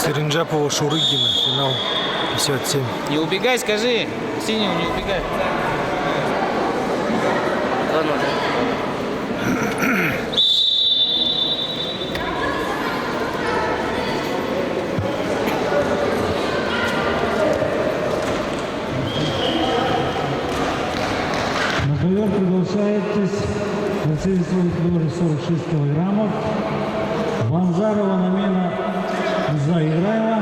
Церенджапова Шурыгина, финал 57. Не убегай, скажи. Синего не убегай. 2-0. На ковер приглашаетесь весовой категории 46 килограммов. Ванзарова Намина Заиграева.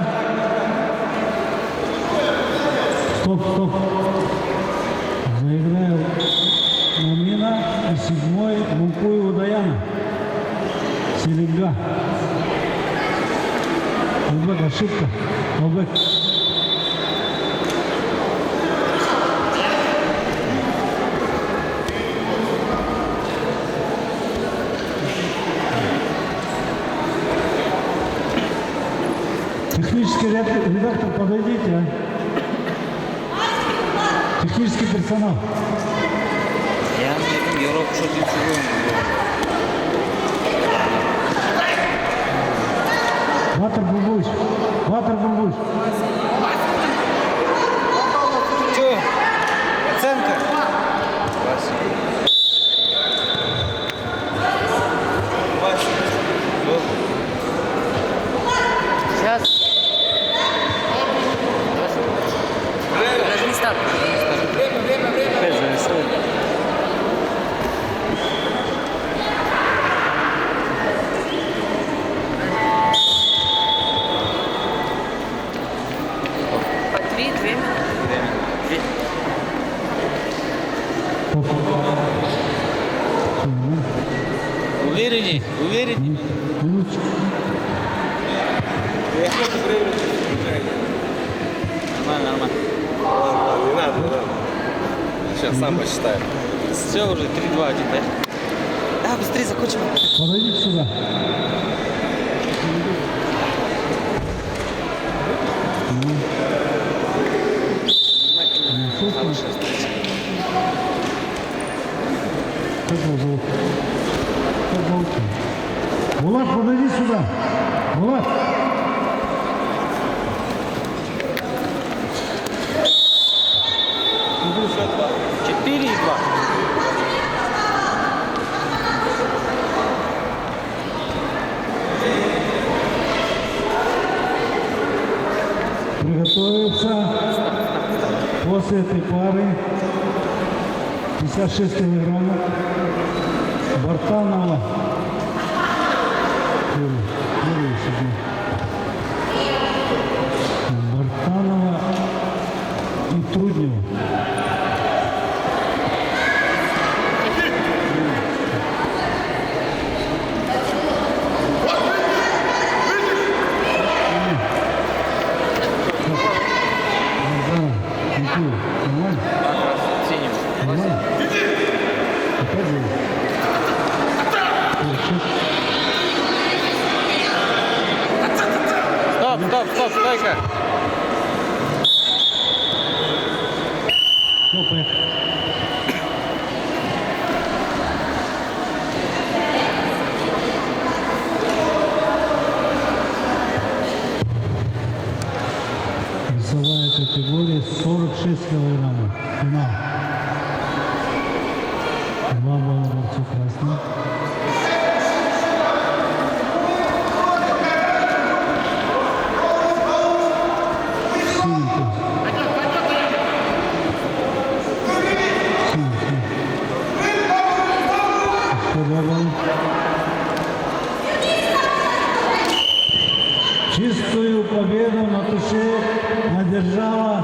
Стоп. Заиграева Намина и 7-й Мункуева Даяна. Селенга. Албек, ошибка. Албек. Технический редактор, подойдите, а? Технический персонал. Я не знаю, Европу что-то не Ватер Бурбуш. Че? Оценка? Сейчас. Даже не старт. Время. Опять зависает. По 3-2 минуты. Уверенней. Минуточку. Нормально. Не надо. Сейчас сам посчитаю. Все уже 3-2-1, да? Да, быстрее закончим. Подойдите сюда. Хорошая встреча. Как его зовут? Булат, подойди сюда. Булат. Четыре и 2. Приготовиться после этой пары 56 килограммов Бартанова. Бартанова и Труднева. Нормально? Синим. Нормально? Опять же. Стоп, стойка. Ну, поехали. Весовая категория 46 килограммов. Финал. 2 балла борцу красный. Чистую победу на туше одержала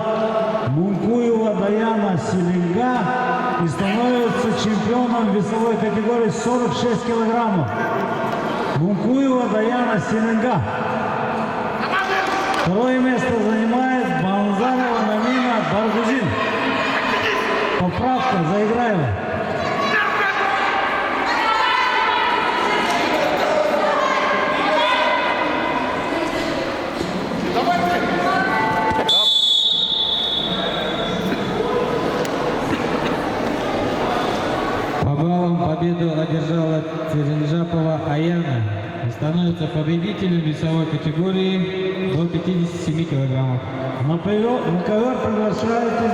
Мункуева Даяна Селенга и становится чемпионом весовой категории 46 килограммов. Мункуева Даяна Селенга. Второе место занимает Банзарова Намина Баргузин. Поправка Заиграева. По баллам победу одержала Церенджапова Аяна. и становится победителем весовой категории до 57 килограммов. На ковер приглашается